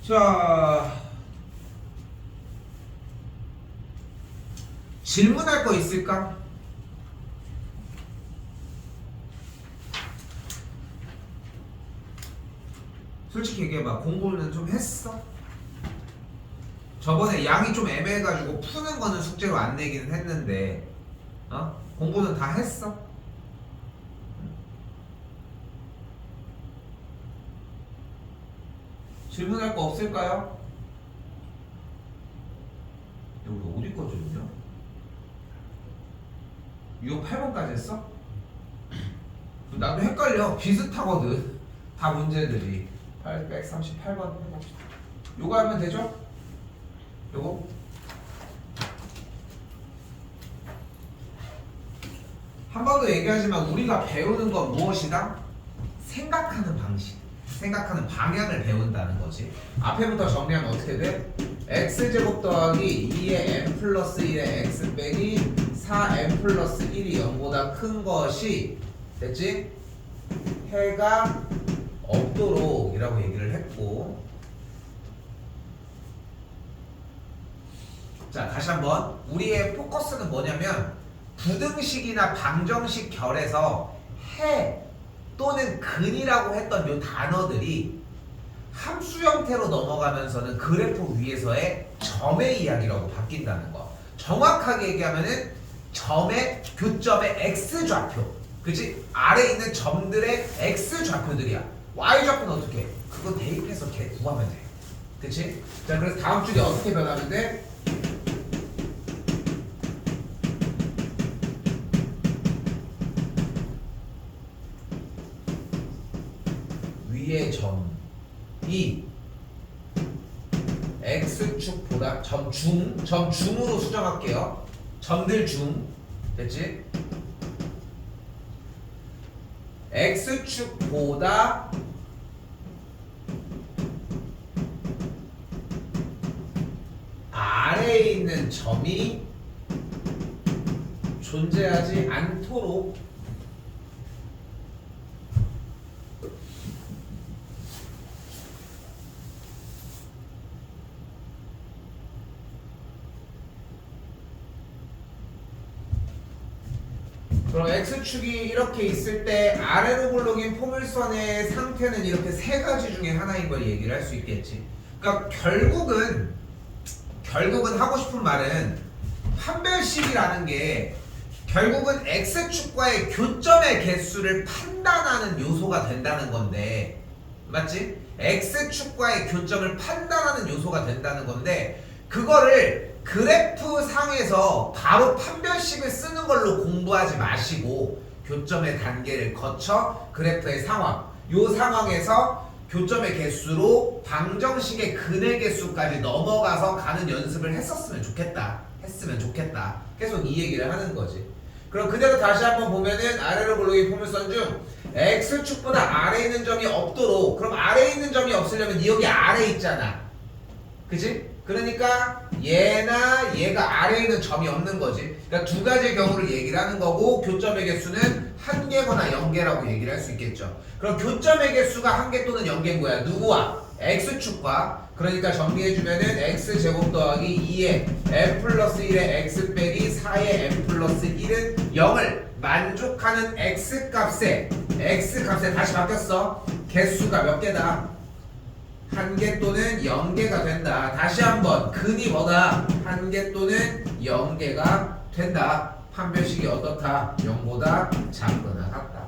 자, 질문할 거 있을까? 솔직히 얘기해봐. 공부는 좀 했어? 저번에 양이 좀 애매해가지고 푸는 거는 숙제로 안 내기는 했는데 공부는 다 했어? 질문할 거 없을까요? 우리 어디까지 했냐? 6, 8번까지 했어? 나도 헷갈려. 비슷하거든. 다 문제들이. 838번 해봅시다. 요거 하면 되죠? 요거? 한 번 더 얘기하지만 우리가 배우는 건 무엇이다? 생각하는 방식, 생각하는 방향을 배운다는 거지. 앞에부터 정리하면 어떻게 돼? x제곱 더하기 2의 n 플러스 1의 x 빼기 4n 플러스 1이 0보다 큰 것이 됐지? 해가 없도록 이라고 얘기를 했고, 자 다시 한번 우리의 포커스는 뭐냐면 부등식이나 방정식 결에서 해 또는 근이라고 했던 이 단어들이 함수 형태로 넘어가면서는 그래프 위에서의 점의 이야기라고 바뀐다는 거. 정확하게 얘기하면은 점의 교점의 x좌표, 그치? 아래에 있는 점들의 x좌표들이야. y좌표는 어떻게 해? 그거 대입해서 걔 구하면 돼, 그치? 자, 그래서 다음 줄이 어떻게 변하면 돼? 위의 점이 x축보다 점중으로 수정할게요. 점들 중, 됐지? x축보다 아래에 있는 점이 존재하지 않도록 그럼 x축이 이렇게 있을 때 아래로 굴러긴 포물선의 상태는 이렇게 세 가지 중에 하나인 걸 얘기를 할 수 있겠지. 그러니까 결국은 하고 싶은 말은 판별식이라는 게 결국은 x축과의 교점의 개수를 판단하는 요소가 된다는 건데, 맞지? x축과의 교점을 판단하는 요소가 된다는 건데, 그거를 그래프 상에서 바로 판별식을 쓰는 걸로 공부하지 마시고 교점의 단계를 거쳐 그래프의 상황, 요 상황에서 교점의 개수로 방정식의 근의 개수까지 넘어가서 가는 연습을 했으면 좋겠다. 계속 이 얘기를 하는 거지. 그럼 그대로 다시 한번 보면은 아래로 굴러긴 포물선 중 x축보다 아래에 있는 점이 없도록, 그럼 아래에 있는 점이 없으려면 여기 아래에 있잖아, 그치? 그러니까 얘나 얘가 아래에 있는 점이 없는 거지. 그러니까 두 가지의 경우를 얘기를 하는 거고, 교점의 개수는 1개거나 0개라고 얘기를 할 수 있겠죠. 그럼 교점의 개수가 1개 또는 0개인 거야. 누구와? x축과. 그러니까 정리해주면은 x제곱 더하기 2의 n 플러스 1의 x 빼기 4의 n 플러스 1은 0을 만족하는 x값에 다시 바뀌었어. 개수가 몇 개다? 1개 또는 0개가 된다. 다시 한번 근이 뭐다? 1개 또는 0개가 된다. 판별식이 어떻다? 0보다 작거나 같다.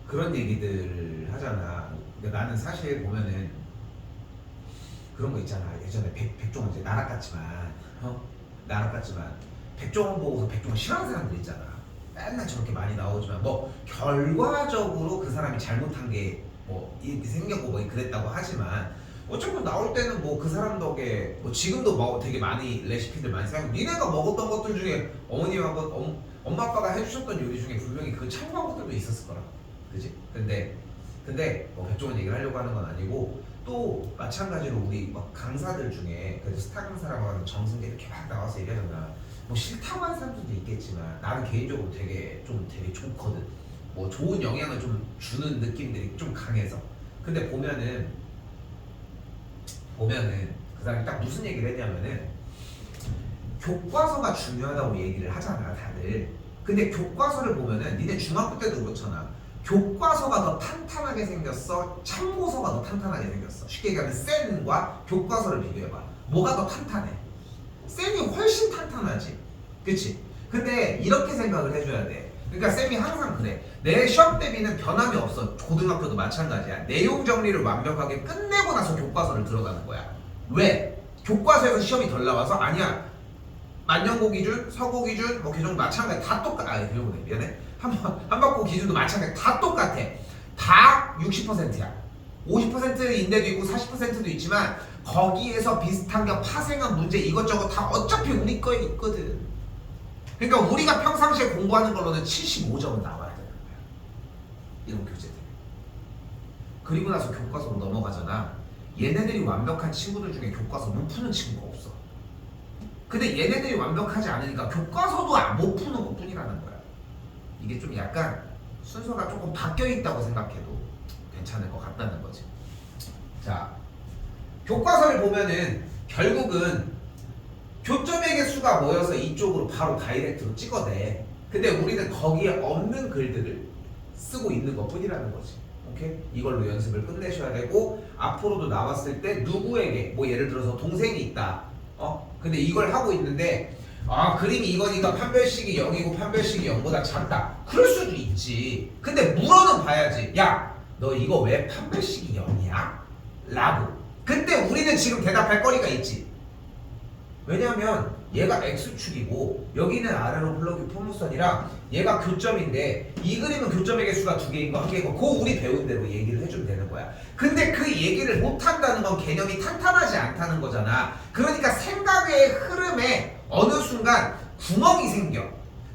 그런 얘기들을 하잖아. 근데 나는 사실 보면은 그런 거 있잖아. 예전에 백종원 이제 나락같지만 백종원 보고서 백종원 싫어하는 사람들 있잖아. 맨날 저렇게 많이 나오지만 뭐 결과적으로 그 사람이 잘못한 게 뭐 이렇게 생겼고 뭐 그랬다고 하지만 어차피 나올 때는 뭐 그 사람 덕에 뭐 지금도 뭐 되게 많이 레시피들 많이 사용하고, 니네가 먹었던 것들 중에 어머님하고 엄마 아빠가 해주셨던 요리 중에 분명히 그 참고한 것들도 있었을 거라, 그지? 근데 근데 뭐 백종원 얘기를 하려고 하는 건 아니고 또 마찬가지로 우리 막 강사들 중에 그래도 스타 강사라고 하는 정승재 이렇게 막 나와서 얘기하잖아. 뭐 싫다고 하는 사람들도 있겠지만 나는 개인적으로 되게 좋거든. 뭐 좋은 영향을 좀 주는 느낌들이 좀 강해서. 근데 보면은 그 사람이 딱 무슨 얘기를 했냐면은 교과서가 중요하다고 얘기를 하잖아 다들. 근데 교과서를 보면은 니네 중학교 때도 그렇잖아. 교과서가 더 탄탄하게 생겼어? 참고서가 더 탄탄하게 생겼어? 쉽게 얘기하면 쌤과 교과서를 비교해봐. 뭐가 더 탄탄해? 쌤이 훨씬 탄탄하지. 그치? 근데 이렇게 생각을 해줘야 돼. 그러니까 쌤이 항상 그래. 내 시험 대비는 변함이 없어. 고등학교도 마찬가지야. 내용 정리를 완벽하게 끝내고 나서 교과서를 들어가는 거야. 왜? 교과서에서 시험이 덜 나와서? 아니야. 만년고 기준, 서고 기준, 뭐 개정 마찬가지 다 똑같아. 그러네. 미안해. 한박고 기준도 마찬가지 다 똑같아. 다 60%야. 50%인데도 있고 40%도 있지만 거기에서 비슷한 게 파생한 문제 이것저것 다 어차피 우리 거에 있거든. 그러니까 우리가 평상시에 공부하는 걸로는 75점은 나와야 되는 거야. 이런 교재들. 그리고 나서 교과서로 넘어가잖아. 얘네들이 완벽한 친구들 중에 교과서 못 푸는 친구가 없어. 근데 얘네들이 완벽하지 않으니까 교과서도 못 푸는 것 뿐이라는 거야. 이게 좀 약간 순서가 조금 바뀌어 있다고 생각해도 괜찮을 것 같다는 거지. 자, 교과서를 보면은 결국은 교점의 개수가 모여서 이쪽으로 바로 다이렉트로 찍어내. 근데 우리는 거기에 없는 글들을 쓰고 있는 것 뿐이라는 거지. 오케이? 이걸로 연습을 끝내셔야 되고 앞으로도 나왔을 때 누구에게 뭐 예를 들어서 동생이 있다. 근데 이걸 하고 있는데 그림이 이거니까 판별식이 0이고 판별식이 0보다 작다. 그럴 수도 있지. 근데 물어는 봐야지. 야, 너 이거 왜 판별식이 0이야? 라고. 근데 우리는 지금 대답할 거리가 있지. 왜냐면 얘가 X축이고 여기는 아래로 흘러긴 포물선이랑 얘가 교점인데 이 그림은 교점의 개수가 2개인 거 1개인 거 그거 우리 배운 대로 얘기를 해주면 되는 거야. 근데 그 얘기를 못한다는 건 개념이 탄탄하지 않다는 거잖아. 그러니까 생각의 흐름에 어느 순간 구멍이 생겨.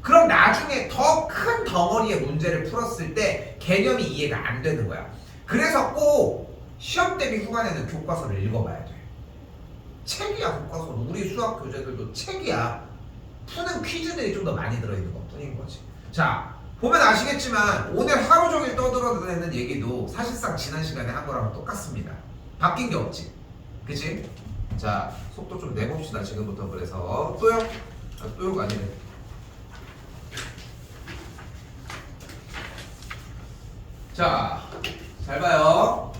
그럼 나중에 더 큰 덩어리의 문제를 풀었을 때 개념이 이해가 안 되는 거야. 그래서 꼭 시험 대비 후반에는 교과서를 읽어봐야 돼. 책이야. 교과서는 우리 수학 교재들도 책이야. 푸는 퀴즈들이 좀 더 많이 들어있는 것 뿐인 거지. 자, 보면 아시겠지만 오늘 하루 종일 떠들어대는 얘기도 사실상 지난 시간에 한 거랑 똑같습니다. 바뀐 게 없지. 그치? 자, 속도 좀 내봅시다. 지금부터. 그래서 또요가 아니네. 자, 잘 봐요.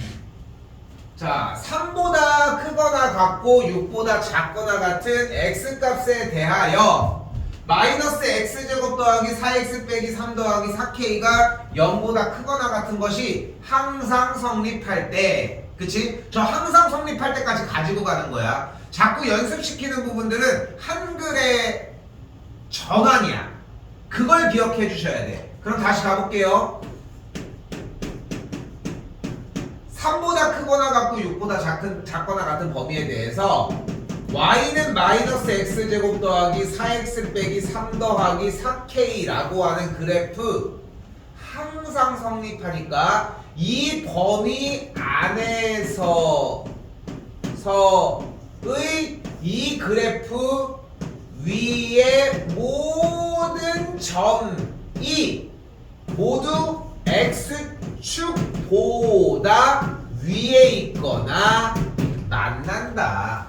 자, 3보다 크거나 같고 6보다 작거나 같은 x값에 대하여 마이너스 x제곱 더하기 4x 빼기 3 더하기 4k가 0보다 크거나 같은 것이 항상 성립할 때, 그치? 저 항상 성립할 때까지 가지고 가는 거야. 자꾸 연습시키는 부분들은 한글의 전환이야. 그걸 기억해 주셔야 돼. 그럼 다시 가볼게요. 3보다 크거나 같고 6보다 작거나 같은 범위에 대해서 y는 마이너스 x제곱 더하기 4x 빼기 3 더하기 4k라고 하는 그래프 항상 성립하니까 이 범위 안에서의 이 그래프 위의 모든 점이 모두 x축보다 위에 있거나 만난다.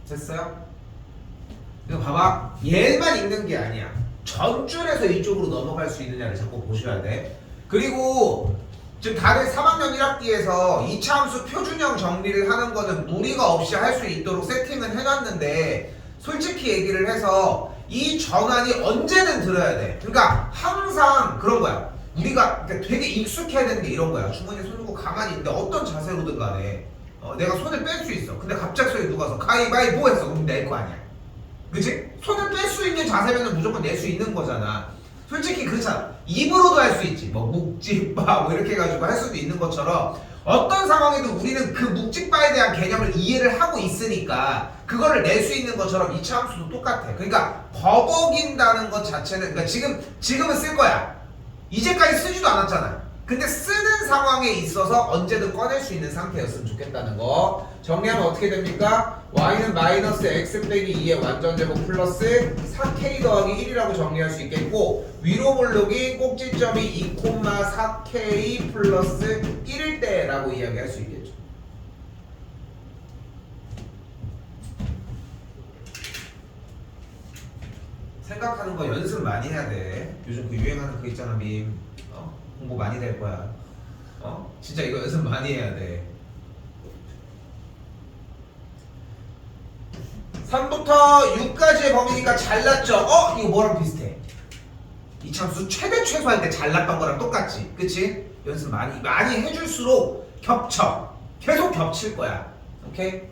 됐어요? 이거 봐봐. 얘만 읽는 게 아니야. 전줄에서 이쪽으로 넘어갈 수 있느냐를 자꾸 보셔야 돼. 그리고 지금 다들 3학년 1학기에서 이차함수 표준형 정리를 하는 거는 무리가 없이 할 수 있도록 세팅은 해놨는데 솔직히 얘기를 해서 이 전환이 언제는 들어야 돼. 그러니까 항상 그런 거야. 우리가 그러니까 되게 익숙해야 되는 게 이런 거야. 주머니에 손 들고 가만히 있는데 어떤 자세로든 간에 내가 손을 뺄 수 있어. 근데 갑작스레 누가 서 가위바위보 했어. 그럼 낼 거 아니야. 그치? 손을 뺄 수 있는 자세면 무조건 낼 수 있는 거잖아. 솔직히 그렇잖아. 입으로도 할 수 있지. 뭐 묵직바 뭐 이렇게 해가지고 할 수도 있는 것처럼 어떤 상황에도 우리는 그 묵직바에 대한 개념을 이해를 하고 있으니까 그거를 낼 수 있는 것처럼 이차 함수도 똑같아. 그러니까 버벅인다는 것 자체는 그러니까 지금은 쓸 거야. 이제까지 쓰지도 않았잖아. 근데 쓰는 상황에 있어서 언제든 꺼낼 수 있는 상태였으면 좋겠다는 거. 정리하면 어떻게 됩니까? y는 마이너스 x 빼기 2의 완전제곱 플러스 4k 더하기 1이라고 정리할 수 있겠고 위로 볼록이 꼭지점이 2,4k 플러스 1일 때라고 이야기할 수 있겠죠. 생각하는 거 연습 많이 해야 돼. 요즘 그 유행하는 그 있잖아 밈. 공부 많이 될 거야. 진짜 이거 연습 많이 해야 돼. 3부터 6까지의 범위니까 잘랐죠? 이거 뭐랑 비슷해? 이 참수 최대 최소할 때 잘랐던 거랑 똑같지? 그치? 연습 많이 해줄수록 겹쳐. 계속 겹칠 거야. 오케이?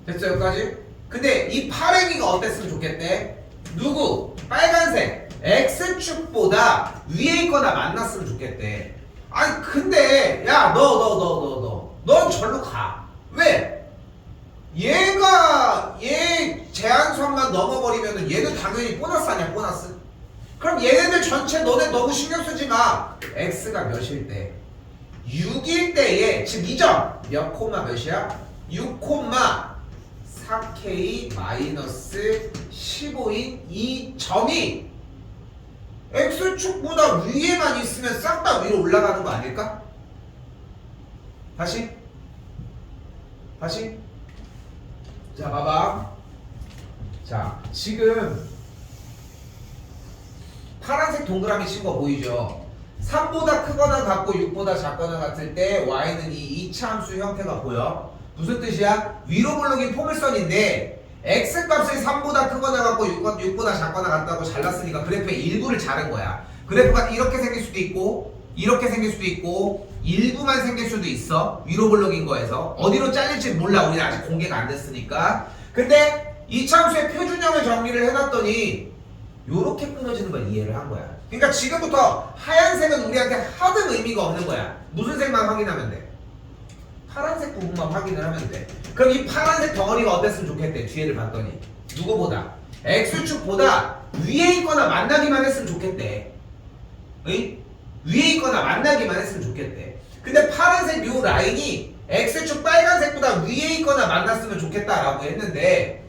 됐어 여기까지? 근데 이 파랭이가 어땠으면 좋겠대? 누구? 빨간색 X축보다 위에 있거나 만났으면 좋겠대. 아니 근데 야 넌 절로 가. 왜? 얘 제한선만 넘어버리면은 얘는 당연히 보너스 아니야 보너스. 그럼 얘네들 전체 너네 너무 신경 쓰지 마. X가 몇일 때? 6일 때에 지금 이 점 몇 콤마 몇이야? 6,4K 마이너스 15인 이 점이 X축보다 위에만 있으면 싹 다 위로 올라가는 거 아닐까? 다시 자 봐봐. 자 지금 파란색 동그라미 친 거 보이죠? 3보다 크거나 같고 6보다 작거나 같을 때 y는 이 2차 함수 형태가 보여. 무슨 뜻이야? 위로 볼록인 포물선인데 x 값을 3보다 크거나 같고 6보다 작거나 같다고 잘랐으니까 그래프의 일부를 자른 거야. 그래프가 이렇게 생길 수도 있고 이렇게 생길 수도 있고 일부만 생길 수도 있어. 위로 볼록인 거에서 어디로 잘릴지 몰라. 우리는 아직 공개가 안 됐으니까. 근데 이 참수의 표준형을 정리를 해놨더니 요렇게 끊어지는 걸 이해를 한 거야. 그러니까 지금부터 하얀색은 우리한테 하등 의미가 없는 거야. 무슨 색만 확인하면 돼? 파란색 부분만 확인을 하면 돼. 그럼 이 파란색 덩어리가 어땠으면 좋겠대. 뒤에를 봤더니 누구보다? X축보다 위에 있거나 만나기만 했으면 좋겠대. 응? 위에 있거나 만나기만 했으면 좋겠대. 근데 파란색 요 라인이 X축 빨간색보다 위에 있거나 만났으면 좋겠다라고 했는데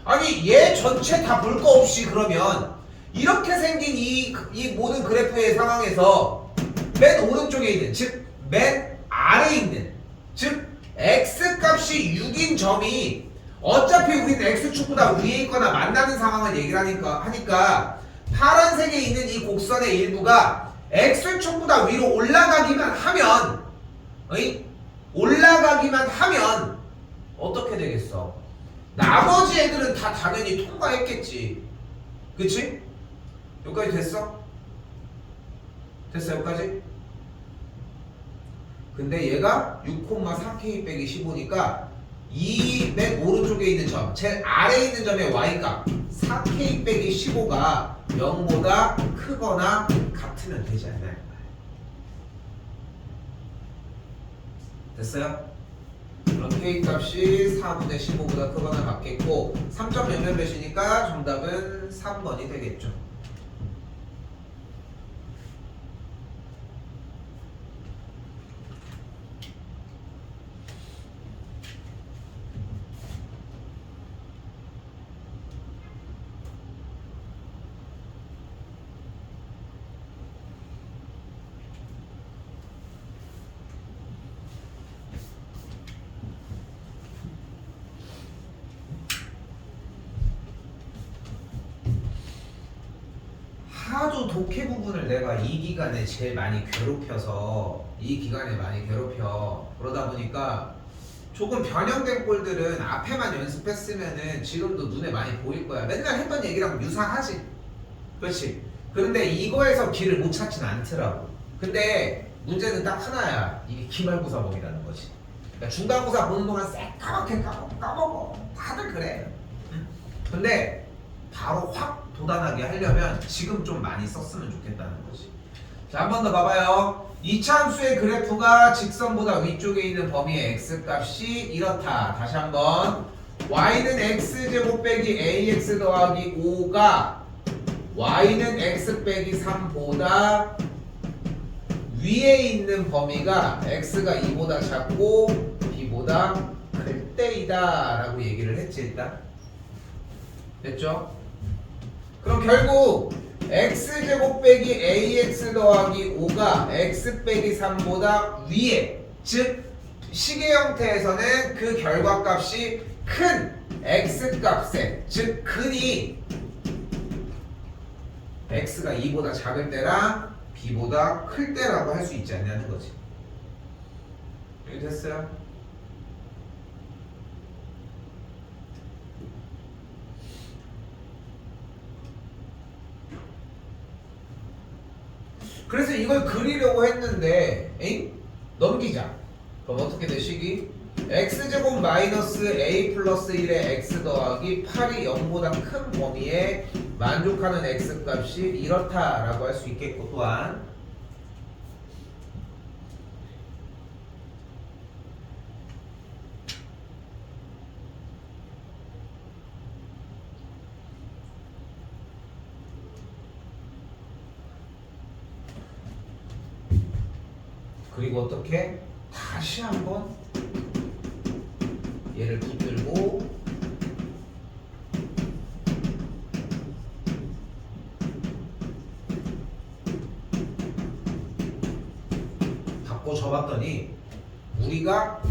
아니 얘 전체 다 볼 거 없이 그러면 이렇게 생긴 이 모든 그래프의 상황에서 맨 오른쪽에 있는 즉 맨 아래에 있는 즉 X값이 6인 점이 어차피 우리는 X축보다 위에 있거나 만나는 상황을 얘기를 하니까 파란색에 있는 이 곡선의 일부가 X축보다 위로 올라가기만 하면 올라가기만 하면 어떻게 되겠어? 나머지 애들은 다 당연히 통과했겠지. 그치? 여기까지 됐어? 됐어 여기까지? 근데 얘가 6,4K 빼기 15니까 이 맨 오른쪽에 있는 점, 제일 아래에 있는 점의 y값 4K 빼기 15가 0보다 크거나 같으면 되지 않나요? 됐어요? 그럼 K값이 4분의 15보다 크거나 같겠고 3점 연결되시니까 정답은 3번이 되겠죠. 하도 독해 부분을 내가 이 기간에 제일 많이 괴롭혀서 그러다 보니까 조금 변형된 꼴들은 앞에만 연습했으면은 지금도 눈에 많이 보일 거야. 맨날 했던 얘기랑 유사하지. 그렇지. 그런데 이거에서 길을 못 찾진 않더라고. 근데 문제는 딱 하나야. 이게 기말고사범이라는 거지. 그러니까 중간고사 보는 동안 새까맣게 까먹어. 다들 그래. 응? 근데 바로 확 도단하게 하려면 지금 좀 많이 썼으면 좋겠다는 거지. 자, 한 번 더 봐봐요. 이차함수의 그래프가 직선보다 위쪽에 있는 범위의 x값이 이렇다. 다시 한번. y는 x제곱 빼기 ax 더하기 5가 y는 x 빼기 3보다 위에 있는 범위가 x가 2보다 작고 b보다 클 때이다 라고 얘기를 했지 일단. 됐죠? 그럼 결국 x제곱 빼기 ax 더하기 5가 x 빼기 3보다 위에, 즉 식의 형태에서는 그 결과값이 큰 x값에, 즉 근이 x가 2보다 작을 때랑 b보다 클 때라고 할 수 있지 않냐는 거지. 여기 됐어요? 그래서 이걸 그리려고 했는데 에잉? 넘기자. 그럼 어떻게 돼 식이? x제곱 마이너스 a 플러스 1의 x 더하기 8이 0보다 큰 범위에 만족하는 x값이 이렇다라고 할 수 있겠고, 또한 그리고 어떻게? 다시 한번 얘를 붙들고 바꿔 줘봤더니 우리가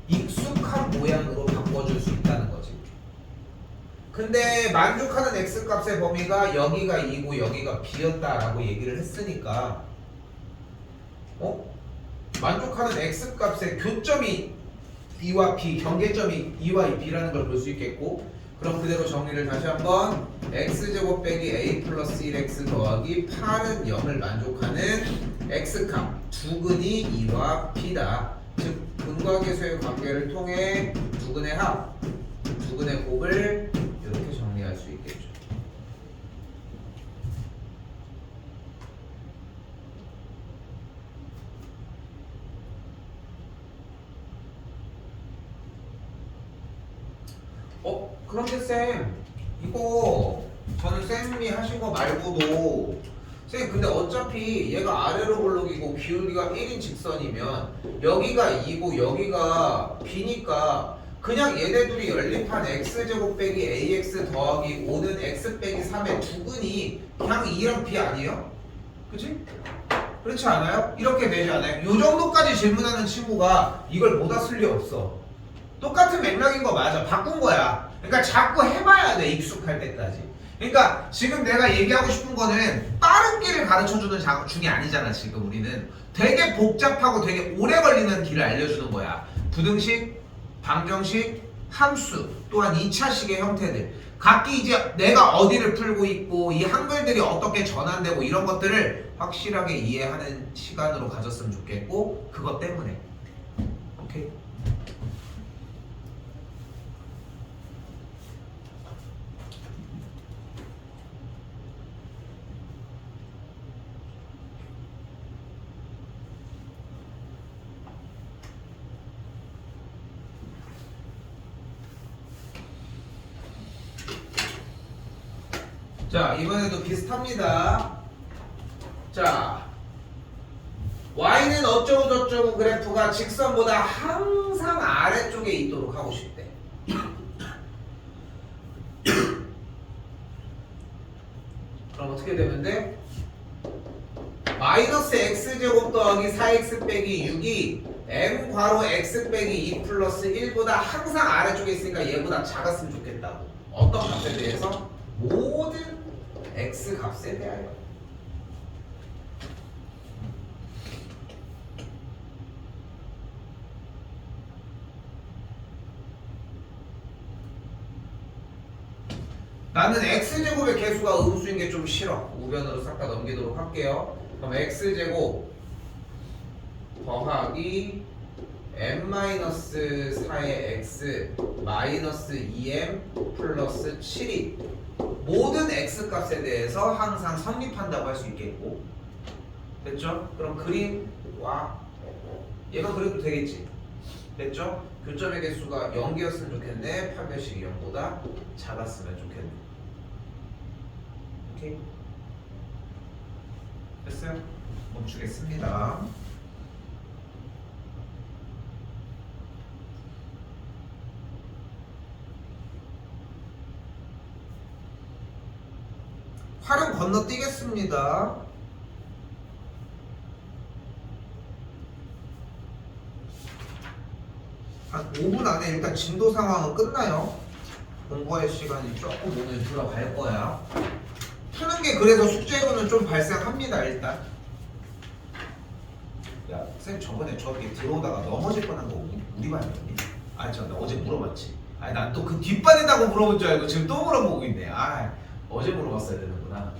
익숙한 모양으로 바꿔줄 수 있다는 거지. 근데 만족하는 x값의 범위가 여기가 2고 여기가 b였다라고 얘기를 했으니까 만족하는 x값의 교점이 2와 b, 경계점이 2와 b라는 걸 볼 수 있겠고, 그럼 그대로 정리를 다시 한번 x제곱 빼기 a 플러스 1x 더하기 8은 0을 만족하는 x값 두 근이 2와 b다. 즉 근과 계수의 관계를 통해 두 근의 합, 두 근의 곱을 이렇게 정리할 수 있겠죠. 그런데 쌤, 이거 저는 쌤이 하신 거 말고도 쌤 근데 어차피 얘가 아래로 볼록이고 기울기가 1인 직선이면 여기가 2고 여기가 b니까 그냥 얘네 둘이 연립한 x제곱 빼기 ax 더하기 5는 x 빼기 3의 두 근이 그냥 2랑 b 아니에요? 그치? 그렇지 않아요? 이렇게 되지 않아요? 요 정도까지 질문하는 친구가 이걸 못 왔을 리 없어. 똑같은 맥락인 거 맞아. 바꾼 거야. 그러니까 자꾸 해봐야 돼, 익숙할 때까지. 그러니까 지금 내가 얘기하고 싶은 거는 빠른 길을 가르쳐주는 중이 아니잖아. 지금 우리는 되게 복잡하고 되게 오래 걸리는 길을 알려주는 거야. 부등식, 방정식, 함수, 또한 2차식의 형태들. 각기 이제 내가 어디를 풀고 있고 이 한글들이 어떻게 전환되고 이런 것들을 확실하게 이해하는 시간으로 가졌으면 좋겠고, 그것 때문에. 오케이? 자, 이번에도 비슷합니다. 자, y는 어쩌고 저쩌고 그래프가 직선보다 항상 아래쪽에 있도록 하고 싶대. 그럼 어떻게 되면 돼? 마이너스 x제곱 더하기 4x 빼기 6이 m 괄호 x 빼기 2 플러스 1보다 항상 아래쪽에 있으니까 얘보다 작았으면 좋겠다고. 어떤 값에 대해서? 모든 x 값에 대하여. 나는 x제곱의 개수가 음수인 게 좀 싫어. 우변으로 싹 다 넘기도록 할게요. 그럼 x제곱 더하기 n-4의 x 마이너스 2m 플러스 7이 모든 x 값에 대해서 항상 성립한다고 할 수 있겠고, 됐죠? 그럼 그림 와 얘가 그래도 되겠지, 됐죠? 교점의 개수가 0개였으면 좋겠네. 판별식이 0보다 작았으면 좋겠네. 오케이? 됐어요? 멈추겠습니다. 활은 건너뛰겠습니다. 한 5분 안에 일단 진도 상황은 끝나요. 공부할 시간이 조금 오늘 들어갈 거야. 푸는 게 그래서 숙제로는 좀 발생합니다. 일단 야 쌤 저번에 저기 들어오다가 넘어질 뻔한 거 우리 반이었니? 아 저 나 어제 물어봤지. 아 난 또 그 뒷반이다고 물어본 줄 알고 지금 또 물어보고 있네. 아 어제 물어봤어야 되는구나.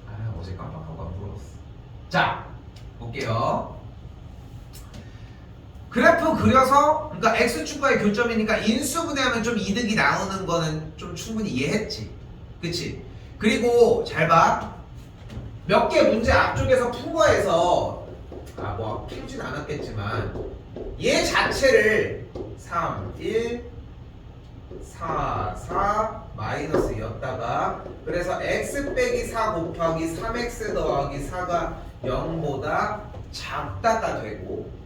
아 어제 깜빡하고 안 물어봤어. 자 볼게요. 그래프 그려서, 그러니까 x축과의 교점이니까 인수분해하면 좀 이득이 나오는 거는 좀 충분히 이해했지, 그치? 그리고 잘 봐. 몇 개 문제 앞쪽에서 푼 거에서 뭐 풀진 않았겠지만 얘 자체를 3, 1, 4, 4 마이너스였다가 그래서 x 빼기 4 곱하기 3x 더하기 4가 0보다 작다가 되고,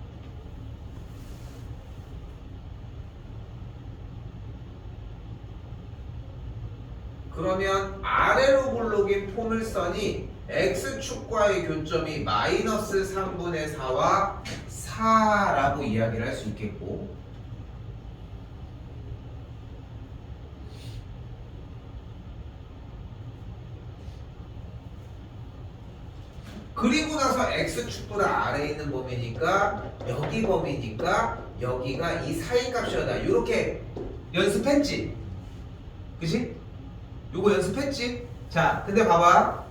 그러면 아래로 굴러긴 포물선이 x축과의 교점이 마이너스 3분의 4와 4라고 이야기를 할 수 있겠고, 그리고 나서 x축보다 아래에 있는 범위니까 여기 범위니까 여기가 이 사이 값이다. 이렇게 연습했지? 그치? 요거 연습했지? 자, 근데 봐봐.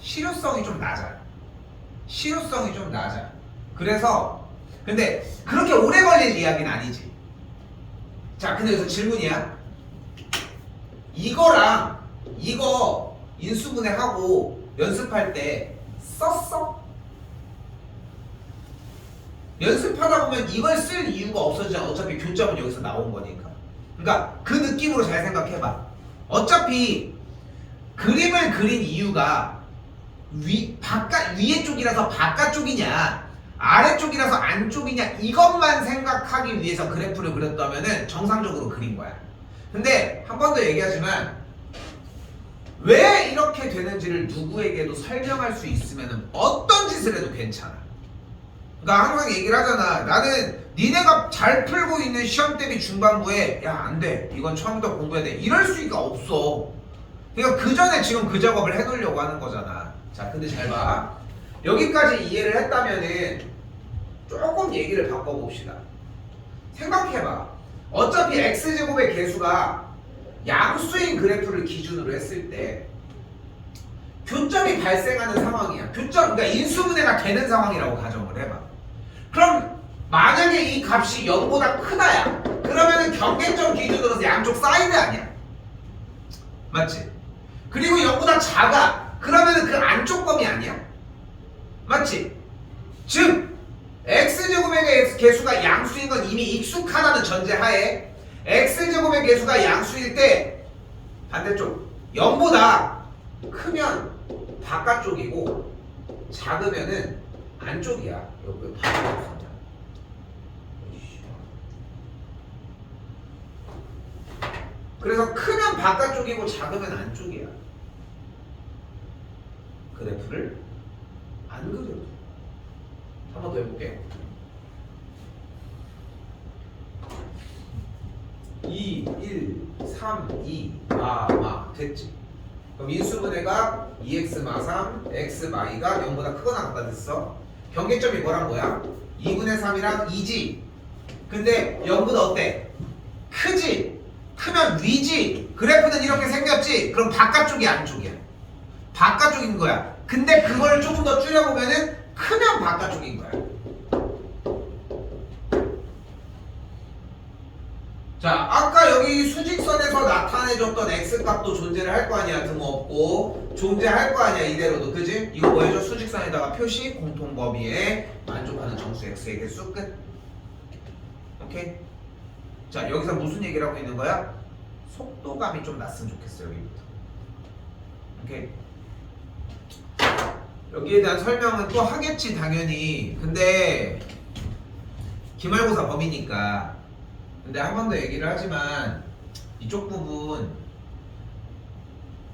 실효성이 좀 낮아. 실효성이 좀 낮아. 그래서 근데 그렇게 오래 걸릴 이야기는 아니지. 자, 근데 여기서 질문이야. 이거랑 이거 인수분해하고 연습할 때 썼어? 연습하다 보면 이걸 쓸 이유가 없어지잖아. 어차피 교점은 여기서 나온 거니까. 그러니까 그 느낌으로 잘 생각해봐. 어차피 그림을 그린 이유가 위에 쪽이라서 바깥쪽이냐 아래쪽이라서 안쪽이냐 이것만 생각하기 위해서 그래프를 그렸다면은 정상적으로 그린 거야. 근데 한 번 더 얘기하지만 왜 이렇게 되는지를 누구에게도 설명할 수 있으면 어떤 짓을 해도 괜찮아. 그러니까 항상 얘기를 하잖아. 나는 니네가 잘 풀고 있는 시험 대비 중반부에 야 안 돼 이건 처음부터 공부해야 돼 이럴 수가 없어. 그러니까 그 전에 지금 그 작업을 해놓으려고 하는 거잖아. 자 근데 잘 봐. 여기까지 이해를 했다면은 조금 얘기를 바꿔봅시다. 생각해봐. 어차피 x제곱의 개수가 양수인 그래프를 기준으로 했을 때 교점이 발생하는 상황이야. 교점, 그러니까 인수분해가 되는 상황이라고 가정을 해봐. 그럼 만약에 이 값이 0보다 크다야. 그러면은 경계점 기준으로서 양쪽 사이드 아니야. 맞지? 그리고 0보다 작아. 그러면은 그 안쪽 범위 아니야. 맞지? 즉 x제곱의 개수가 양수인 건 이미 익숙하다는 전제하에 x제곱의 개수가 양수일 때 반대쪽 0보다 크면 바깥쪽이고 작으면은 안쪽이야. 여기 바깥쪽. 그래서 크면 바깥쪽이고 작으면 안쪽이야. 그래프를 안 그려도 돼. 한 번 더 해볼게. 2, 1, 3, 2, 됐지? 그럼 인수분해가 2x 마 3, x 마이가 0보다 크거나 같다 됐어. 경계점이 뭐란 거야? 2분의 3이랑 2지. 근데 0보다 어때? 크지? 크면 위지? 그래프는 이렇게 생겼지? 그럼 바깥쪽이 안쪽이야. 바깥쪽인 거야. 근데 그걸 조금 더 줄여보면은 크면 바깥쪽인 거야. 자, 아까 여기 수직선에서 나타내줬던 x값도 존재를 할 거 아니야. 등 없고 존재할 거 아니야. 이대로도. 그지? 이거 뭐 해줘? 수직선에다가 표시 공통 범위에 만족하는 정수 x의 개수 끝. 오케이? 자, 여기서 무슨 얘기를 하고 있는 거야? 속도감이 좀 났으면 좋겠어. 여기부터. 오케이? 여기에 대한 설명은 또 하겠지 당연히. 근데 기말고사 범위니까. 근데 한 번 더 얘기를 하지만 이쪽 부분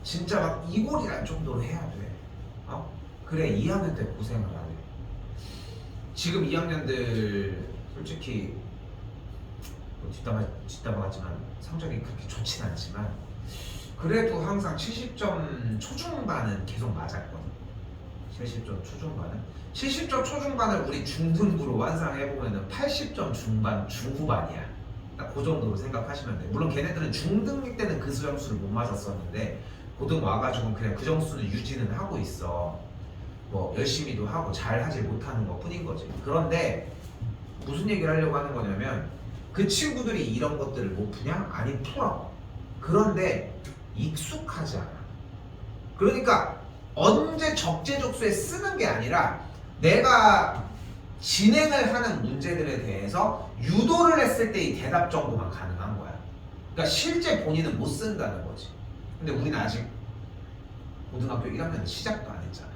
진짜 막 이골이랄 정도로 해야 돼. 그래 2학년 때 고생을 안 해. 지금 2학년들 솔직히 뭐 뒷담화하지만 성적이 그렇게 좋진 않지만 그래도 항상 70점 초중반은 계속 맞았거든. 70점 초중반은 70점 초중반을 우리 중등부로 완성해보면 80점 중반 중후반이야. 딱 그 정도로 생각하시면 돼. 물론 걔네들은 중등 때는 그 점수를 못 맞았었는데 고등 와가지고 그냥 그 점수는 유지는 하고 있어. 뭐 열심히도 하고 잘 하지 못하는 것 뿐인 거지. 그런데 무슨 얘기를 하려고 하는 거냐면 그 친구들이 이런 것들을 못 푸냐? 아니 풀어. 그런데 익숙하지 않아. 그러니까 언제 적재적소에 쓰는 게 아니라 내가 진행을 하는 문제들에 대해서 유도를 했을 때 이 대답 정도만 가능한 거야. 그러니까 실제 본인은 못 쓴다는 거지. 근데 우리는 아직 고등학교 1학년 시작도 안 했잖아.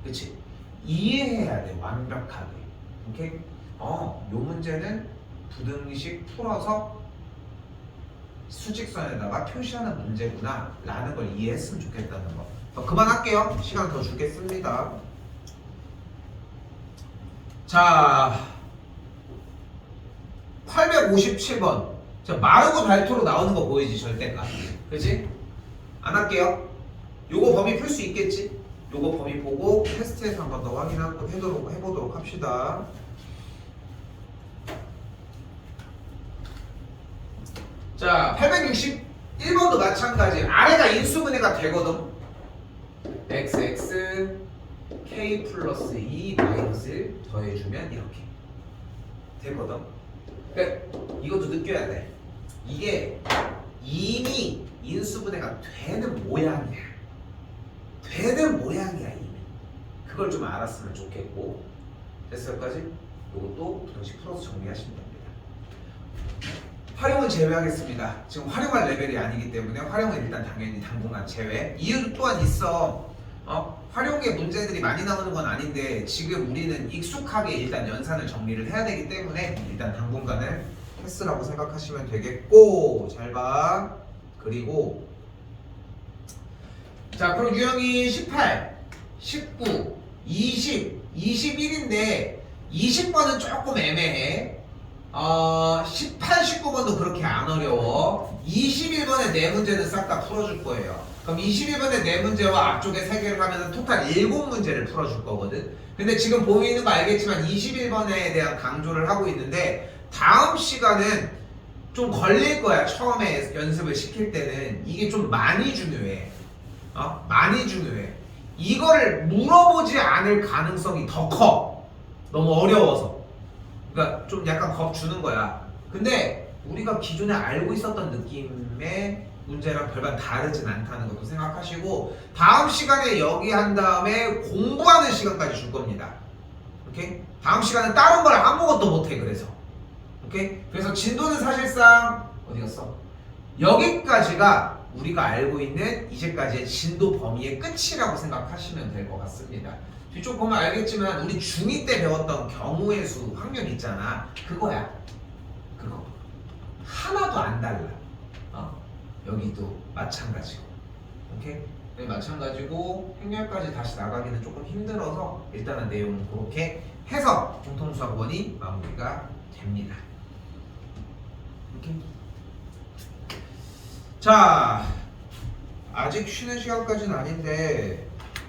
그치? 이해해야 돼, 완벽하게. 오케이? 요 문제는 부등식 풀어서 수직선에다가 표시하는 문제구나 라는 걸 이해했으면 좋겠다는 거. 그만할게요. 시간 더 주겠습니다. 자, 857번. 자, 마르고 발토로 나오는 거 보이지, 절대값. 그치? 안 할게요. 요거 범위 풀 수 있겠지? 요거 범위 보고 테스트에서 한 번 더 해보도록 합시다. 자, 861번도 마찬가지. 아래가 인수분해가 되거든. xx k 플러스 2 마이너스 1 더해주면 이렇게 되거든. 그러니까 이것도 느껴야 돼. 이게 이미 인수분해가 되는 모양이야. 되는 모양이야 이미. 그걸 좀 알았으면 좋겠고. 됐어 여기까지? 이것도 부등식 풀어서 정리하시면 됩니다. 활용은 제외하겠습니다. 지금 활용할 레벨이 아니기 때문에 활용은 일단 당연히 당분간 제외. 이유 또한 있어. 활용의 문제들이 많이 나오는 건 아닌데 지금 우리는 익숙하게 일단 연산을 정리를 해야 되기 때문에 일단 당분간은 패스라고 생각하시면 되겠고. 잘 봐. 그리고 자 그럼 유형이 18, 19, 20, 21인데 20번은 조금 애매해. 18, 19번도 그렇게 안 어려워. 21번의 네 문제는 싹 다 풀어줄 거예요. 그럼 21번의 네 문제와 앞쪽에 세 개를 하면 토탈 7문제를 풀어줄 거거든. 근데 지금 보이는 거 알겠지만 21번에 대한 강조를 하고 있는데 다음 시간은 좀 걸릴 거야. 처음에 연습을 시킬 때는 이게 좀 많이 중요해. 많이 중요해. 이거를 물어보지 않을 가능성이 더 커. 너무 어려워서. 그러니까 좀 약간 겁 주는 거야. 근데 우리가 기존에 알고 있었던 느낌의 문제랑 별반 다르진 않다는 것도 생각하시고 다음 시간에 여기 한 다음에 공부하는 시간까지 줄 겁니다. 오케이? 다음 시간은 다른 걸 아무것도 못해. 그래서 오케이? 그래서 진도는 사실상 어디 갔어? 여기까지가 우리가 알고 있는 이제까지의 진도 범위의 끝이라고 생각하시면 될 것 같습니다. 뒤쪽 보면 알겠지만 우리 중2 때 배웠던 경우의 수 확률 있잖아. 그거야. 그거 하나도 안 달라. 여기도 마찬가지고. 오케이? 네, 마찬가지고 행렬까지 다시 나가기는 조금 힘들어서 일단은 내용은 그렇게 해서 공통수학원이 마무리가 됩니다. 오케이? 자, 아직 쉬는 시간까지는 아닌데